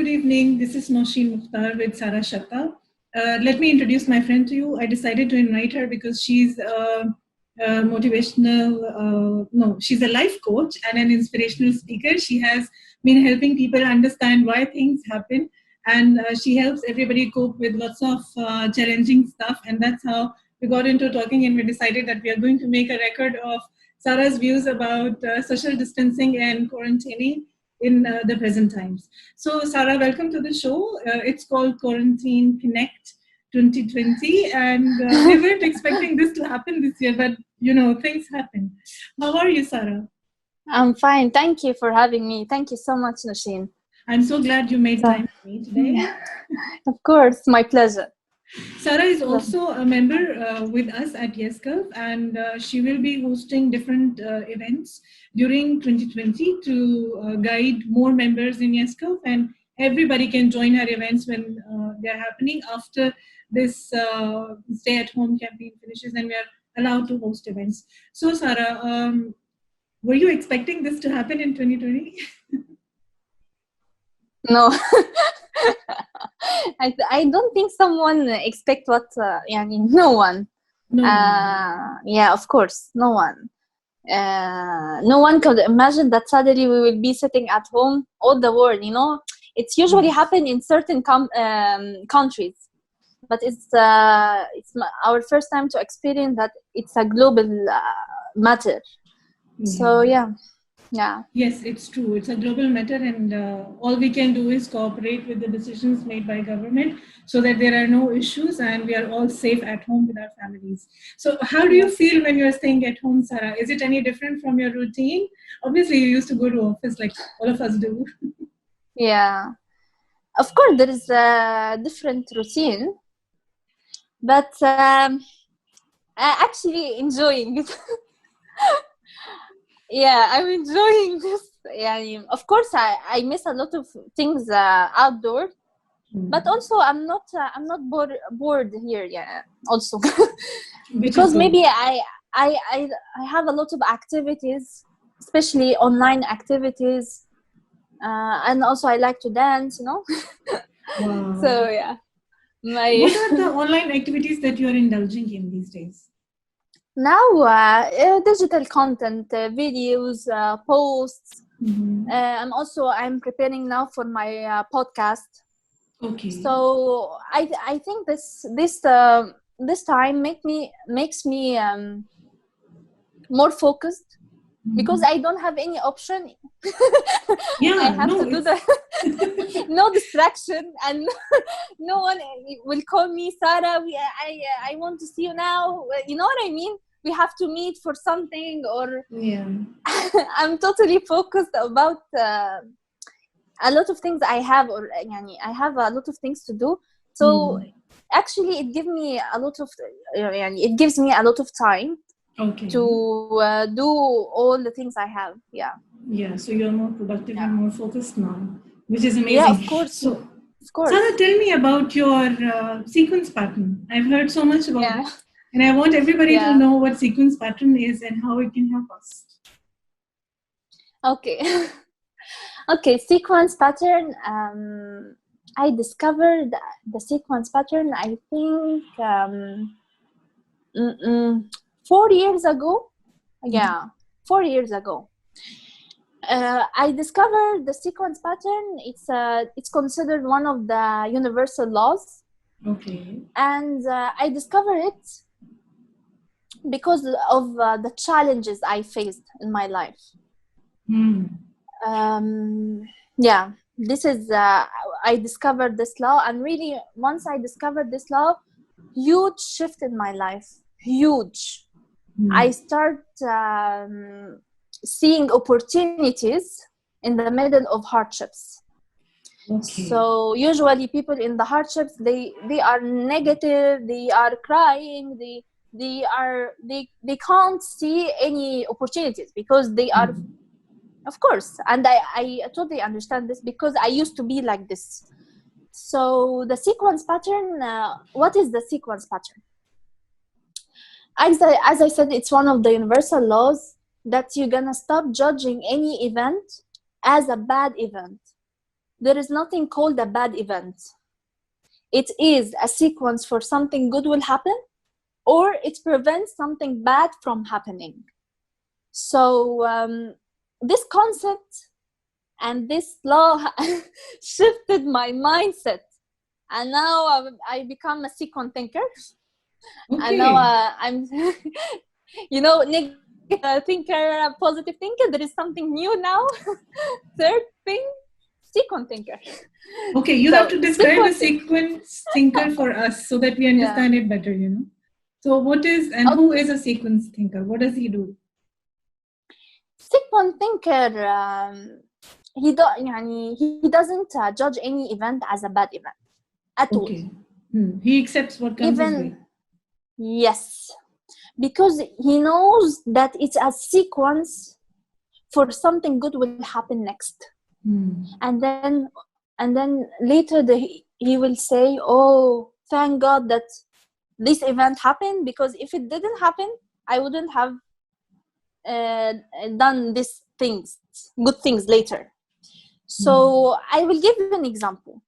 evening. This is Nousheen Mukhtar with Sara Shatta. Let me introduce my friend to you. I decided to invite her because she's she's a life coach and an inspirational speaker. She has been helping people understand why things happen, and she helps everybody cope with lots of challenging stuff. And that's how we got into talking, and we decided that we are going to make a record of Sara's views about social distancing and quarantining in the present times. So, Sara, welcome to the show. It's called Quarantine Connect 2020, and we weren't expecting this to happen this year, but things happen. How are you, Sara? I'm fine. Thank you for having me. Thank you so much, Nousheen. I'm so glad you made time for me today. Of course, my pleasure. Sara is also a member with us at YesGov, and she will be hosting different events during 2020 to guide more members in YesGov, and everybody can join her events when they're happening after this stay-at-home campaign finishes, and we are allowed to host events. So, Sara, were you expecting this to happen in 2020? No. I don't think someone expect what no one. No. Yeah, of course, no one. No one could imagine that suddenly we will be sitting at home, all the world. It's usually happen in certain countries, but it's our first time to experience that it's a global matter. So yeah. Yes, it's true. It's a global matter, and all we can do is cooperate with the decisions made by government so that there are no issues and we are all safe at home with our families. So how do you feel when you're staying at home, Sara? Is it any different from your routine? Obviously, you used to go to office like all of us do. Yeah. Of course, there is a different routine, but I'm actually enjoying it. Yeah, I'm enjoying this. Yeah, of course, I miss a lot of things outdoor, but also I'm not bored here. Yeah, also because maybe I have a lot of activities, especially online activities, and also I like to dance. Wow. So yeah, what are the online activities that you are indulging in these days? Now, digital content, videos, posts. And also I'm preparing now for my podcast. Okay. So I think this time makes me more focused because I don't have any option. Yeah, I have to do the no distraction, and no one will call me, Sara. I want to see you now. You know what I mean? We have to meet for something, or I'm totally focused about a lot of things I have, or I have a lot of things to do. So actually, it gives me a lot of time to do all the things I have. Yeah, so you're more productive and more focused now, which is amazing. Yeah, of course. So, of course. Sara, tell me about your sequence pattern. I've heard so much about it. And I want everybody to know what sequence pattern is and how it can help us. Okay. Okay, sequence pattern. I discovered the sequence pattern, I think, 4 years ago. Yeah, 4 years ago. I discovered the sequence pattern. It's considered one of the universal laws. Okay. And I discovered it because of the challenges I faced in my life. This is I discovered this law, and really once I discovered this law, huge shift in my life. Huge. I start seeing opportunities in the middle of hardships. Okay. So usually people in the hardships, they are negative, they are crying, they can't see any opportunities because they are, of course, and I totally understand this because I used to be like this. So the sequence pattern, what is the sequence pattern? As I said, it's one of the universal laws that you're gonna stop judging any event as a bad event. there is nothing called a bad event. It is a sequence for something good will happen, or it prevents something bad from happening. So this concept and this law shifted my mindset, and now I become a sequence thinker. Okay. And now I'm, negative thinker, positive thinker. There is something new now. Third thing, sequence thinker. Okay, you have to describe the sequence thinker for us so that we understand it better, So what is, and who is a sequence thinker? What does he do? Sequence thinker, he doesn't judge any event as a bad event at all. He accepts what comes his way. Yes, because he knows that it's a sequence for something good will happen next. And then later he will say, oh, thank God that this event happened, because if it didn't happen, I wouldn't have done these things, good things later. So I will give you an example.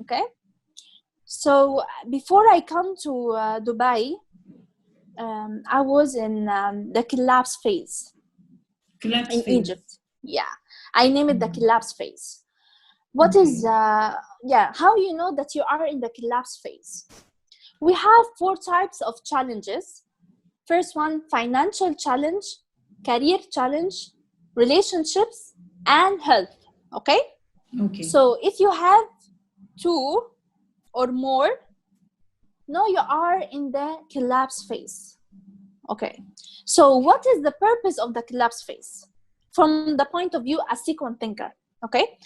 Okay, so before I come to Dubai, I was in the collapse phase in Egypt. Yeah, I name it the collapse phase. What is how you know that you are in the collapse phase? We have 4 types of challenges. First one, financial challenge, career challenge, relationships, and health. Okay. So if you have 2 or more, now you are in the collapse phase. Okay. So what is the purpose of the collapse phase from the point of view as sequence thinker? Okay.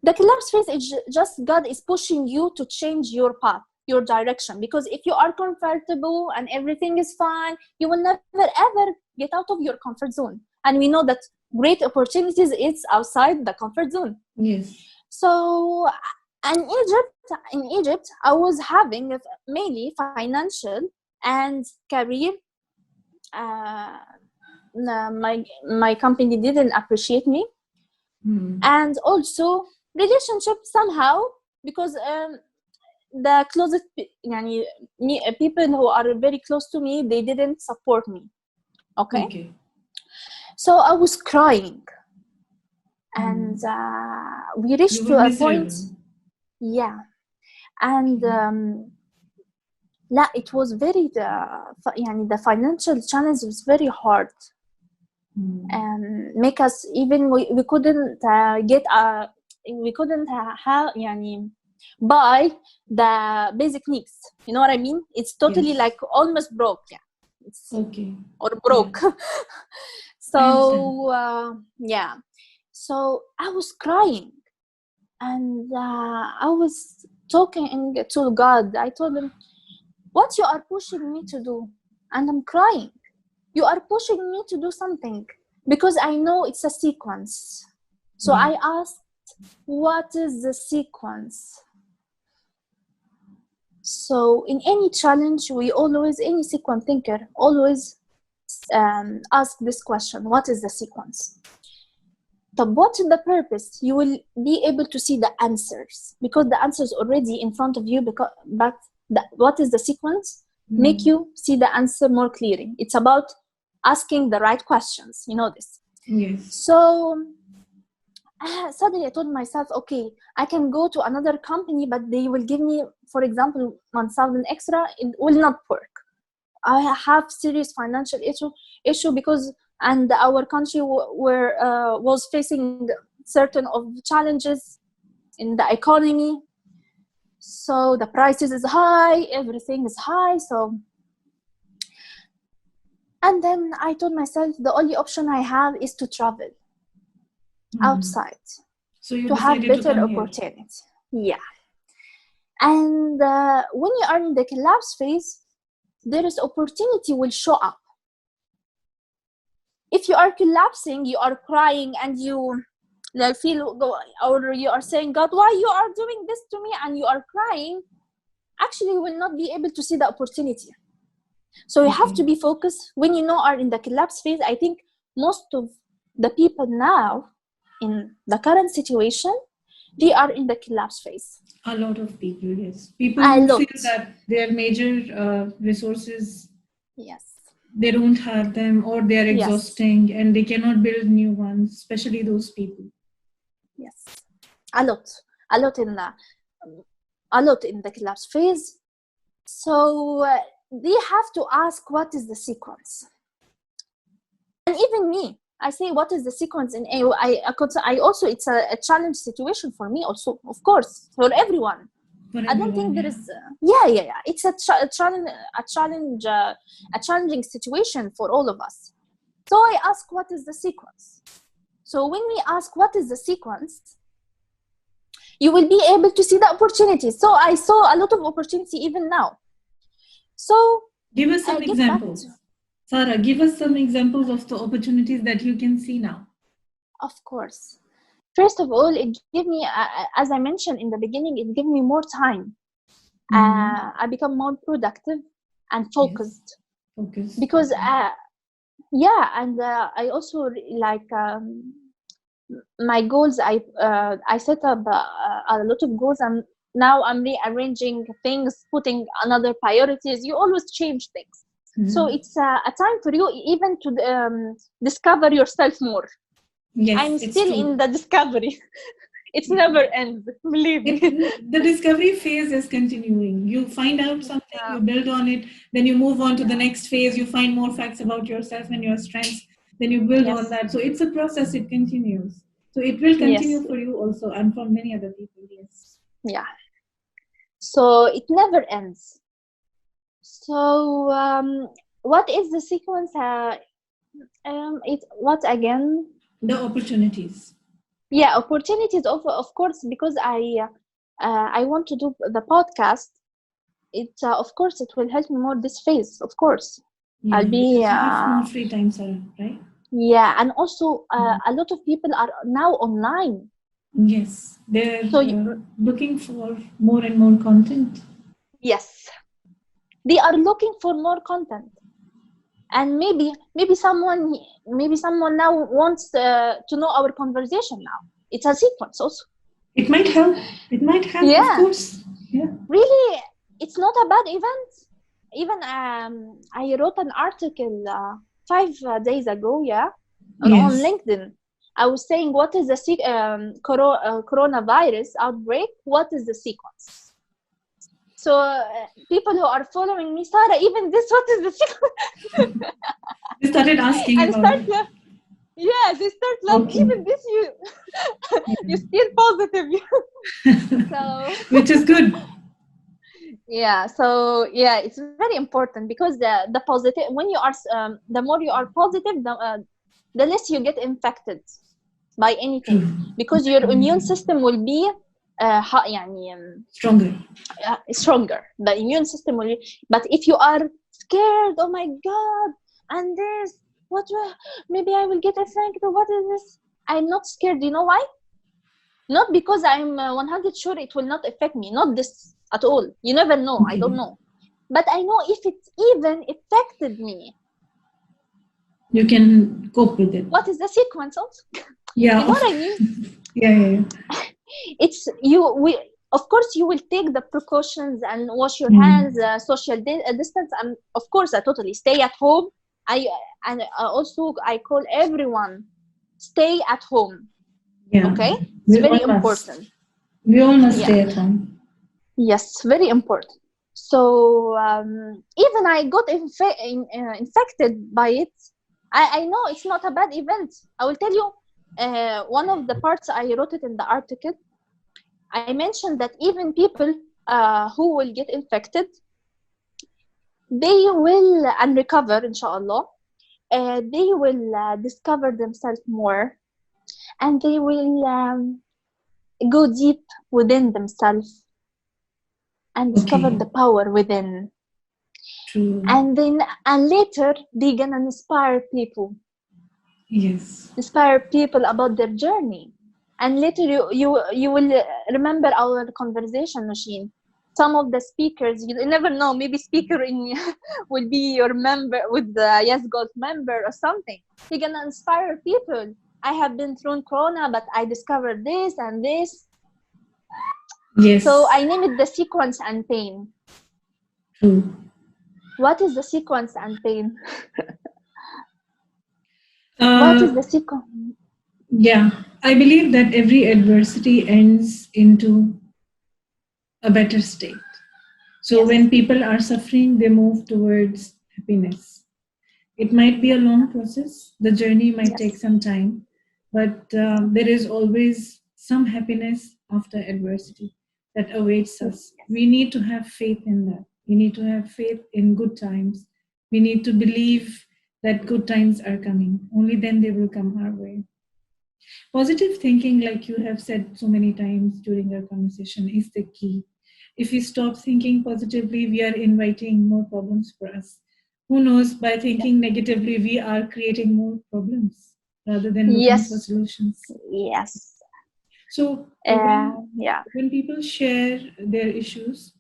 The collapse phase is just God is pushing you to change your path, your direction, because if you are comfortable and everything is fine, you will never ever get out of your comfort zone. And we know that great opportunities is outside the comfort zone. Yes. So in Egypt, I was having mainly financial and career. My company didn't appreciate me, and also relationship somehow, because the closest people who are very close to me, they didn't support me. Okay. So I was crying, and we reached to a point. Yeah, and it was very the financial challenge was very hard, and make us even we couldn't buy the basic needs. You know what I mean? It's totally like almost broke. Yeah, it's or broke. So so I was crying, and I was talking to God. I told him, what you are pushing me to do? And I'm crying. You are pushing me to do something, because I know it's a sequence. So I asked, what is the sequence? So in any challenge, any sequence thinker always ask this question: what is the sequence? But what is the purpose? You will be able to see the answers, because the answer is already in front of you. But what is the sequence? Make you see the answer more clearly. It's about asking the right questions. You know this. Yes. So suddenly I told myself, okay, I can go to another company, but they will give me, for example, 1,000 extra. It will not work. I have serious financial issue because our country was facing certain of challenges in the economy. So the prices is high, everything is high. So, and then I told myself the only option I have is to travel outside, so you to have better to opportunity. Yeah. And when you are in the collapse phase, there is opportunity will show up. If you are collapsing, you are crying, and you feel, or you are saying, God, why you are doing this to me, and you are crying, actually you will not be able to see the opportunity. So you have to be focused. When you are in the collapse phase, I think most of the people now in the current situation, they are in the collapse phase. A lot of people, yes. People A who lot. feel that their major resources, Yes. they don't have them, or they are Yes. exhausting and they cannot build new ones, especially those people. Yes. A lot in the collapse phase. So they have to ask, what is the sequence? And even me, I say, what is the sequence in AO? I also, it's a challenge situation for me also, of course, for everyone. I don't think there is. It's a challenging situation for all of us. So I ask, what is the sequence? So when we ask, what is the sequence, you will be able to see the opportunities. So I saw a lot of opportunity even now. So give us some examples. Sara, give us some examples of the opportunities that you can see now. Of course. First of all, it gave me, as I mentioned in the beginning, it gave me more time. I become more productive and focused. Yes. Because, and I also like my goals. I set up a lot of goals, and now I'm rearranging things, putting another priorities. You always change things. So it's a time for you even to discover yourself more. Yes, I'm still in the discovery. It never ends, believe me. The discovery phase is continuing. You find out something, you build on it, then you move on to the next phase, you find more facts about yourself and your strengths, then you build on that. So it's a process, it continues. So it will continue for you also, and for many other people, yes. Yeah. So it never ends. So what is the sequence? What again? The opportunities. Yeah, opportunities of course, because I want to do the podcast. It of course it will help me more this phase. Of course, I'll be you have more free time, Sara, right? Yeah, and also a lot of people are now online. Yes, they're looking for more and more content. Yes, they are looking for more content, and maybe someone now wants to know our conversation now. It's a sequence also. It might help. Of course. Yeah. Really, it's not a bad event. Even I wrote an article 5 days ago, on LinkedIn. I was saying, what is the coronavirus outbreak? What is the sequence? So people who are following me, Sara, even this, what is the sequence? They started asking about it. They start like, even this, you still positive. So which is good. So it's very important, because the positive, when you are the more you are positive, the less you get infected by anything, because your immune system will be stronger. The immune system will be, but if you are scared, oh my god, and this, maybe I will get infected, what is this? I'm not scared. You know why? Not because I'm 100 sure it will not affect me, not this at all. You never know. I don't know, but I know if it even affected me, you can cope with it. What is the sequence also? Yeah. You know what I mean? Yeah. It's of course you will take the precautions and wash your hands, social distance, and of course I totally stay at home. I call everyone, stay at home. Okay, it's very important. We all must stay at home. Yes, very important. So even I got infected by it. I know it's not a bad event. I will tell you one of the parts I wrote it in the article. I mentioned that even people who will get infected, they will and recover, inshallah. They will discover themselves more, and they will go deep within themselves and discover the power within. True. And later they're gonna inspire people. Yes. Inspire people about their journey. And later you will remember our conversation, Nousheen. Some of the speakers, you never know, maybe speaker will be your member with the Yes God member or something. You're gonna inspire people. I have been through Corona, but I discovered this and this. Yes. So I name it the sequence and pain. True. What is the sequence and pain? What is the sequence? Yeah, I believe that every adversity ends into a better state. So Yes. when people are suffering, they move towards happiness. It might be a long process, the journey might take some time, but there is always some happiness after adversity that awaits us. We need to have faith in that. We need to have faith in good times. We need to believe that good times are coming. Only then they will come our way. Positive thinking, like you have said so many times during our conversation, is the key. If we stop thinking positively, we are inviting more problems for us. Who knows, by thinking negatively, we are creating more problems rather than looking for solutions. Yes. So, when people share their issues,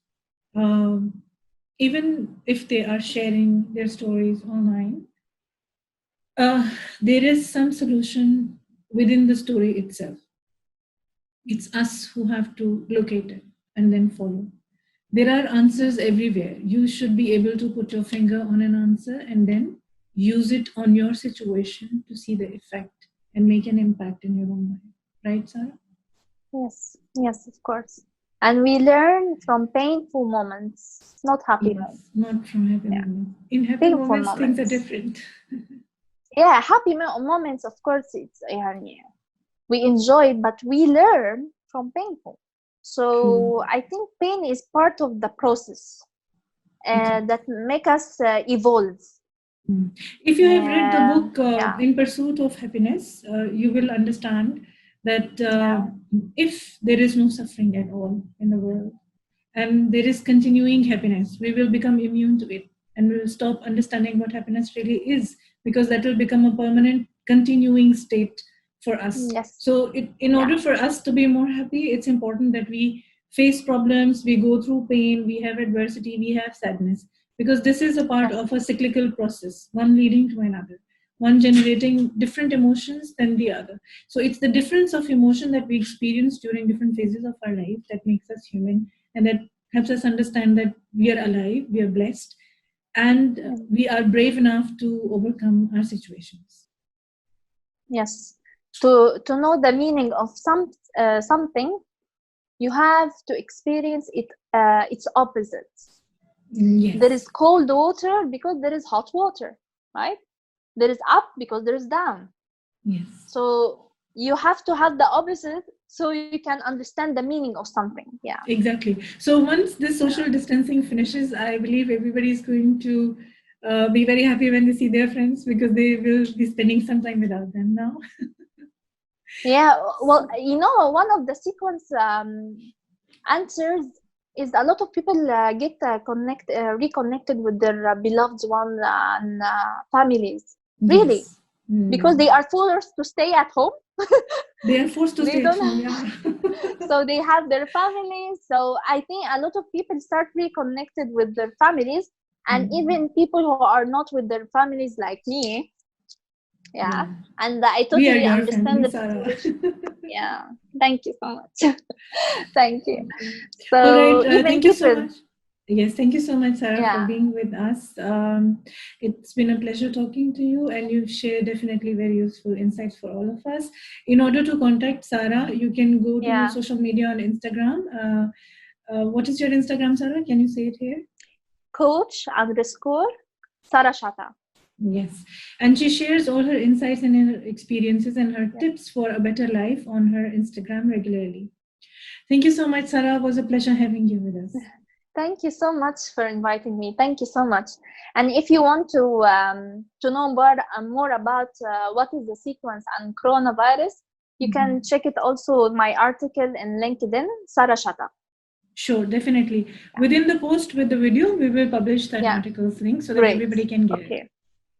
even if they are sharing their stories online, there is some solution within the story itself. It's us who have to locate it and then follow. There are answers everywhere. You should be able to put your finger on an answer and then use it on your situation to see the effect and make an impact in your own life. Right, Sarah? Yes, of course. And we learn from painful moments, not happy moments. Not from happy moments. In happy painful moments, things are different. Happy moments, of course, it's we enjoy it, but we learn from painful. So I think pain is part of the process that make us evolve. If you have read the book In Pursuit of Happiness, you will understand that if there is no suffering at all in the world and there is continuing happiness, we will become immune to it and we will stop understanding what happiness really is, because that will become a permanent continuing state for us. So in order for us to be more happy, it's important that we face problems, we go through pain, we have adversity, we have sadness, because this is a part of a cyclical process, one leading to another, one generating different emotions than the other. So it's the difference of emotion that we experience during different phases of our life that makes us human, and that helps us understand that we are alive, we are blessed, and we are brave enough to overcome our situations. Yes. To know the meaning of something, you have to experience it its opposite. Yes. There is cold water because there is hot water, right? There is up because there is down. Yes. So you have to have the opposite so you can understand the meaning of something. Yeah. Exactly. So once this social distancing finishes, I believe everybody is going to be very happy when they see their friends, because they will be spending some time without them now. Yeah. Well, one of the sequence answers is a lot of people get reconnected with their beloved ones and families. Really. Because they are forced to stay at home. They are forced to stay at home, yeah. So they have their families. So I think a lot of people start reconnected with their families, and even people who are not with their families, like me. Yeah. And I totally understand the situation. Yeah. Thank you so much. Thank you. So all right, thank you so much. Yes, thank you so much, Sarah, for being with us. It's been a pleasure talking to you, and you've shared definitely very useful insights for all of us. In order to contact Sarah, you can go to social media on Instagram. What is your Instagram, Sarah? Can you say it here? Coach_Sara Shatta. Yes, and she shares all her insights and her experiences and her tips for a better life on her Instagram regularly. Thank you so much, Sarah. It was a pleasure having you with us. Thank you so much for inviting me. Thank you so much. And if you want to know more about what is the sequence and coronavirus, you can check it also my article in LinkedIn, Sara Shatta. Sure, definitely. Within the post with the video, we will publish that article's link so that everybody can get it.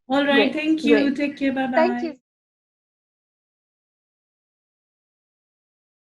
All right. Thank you. Take care. Bye-bye. Thank you.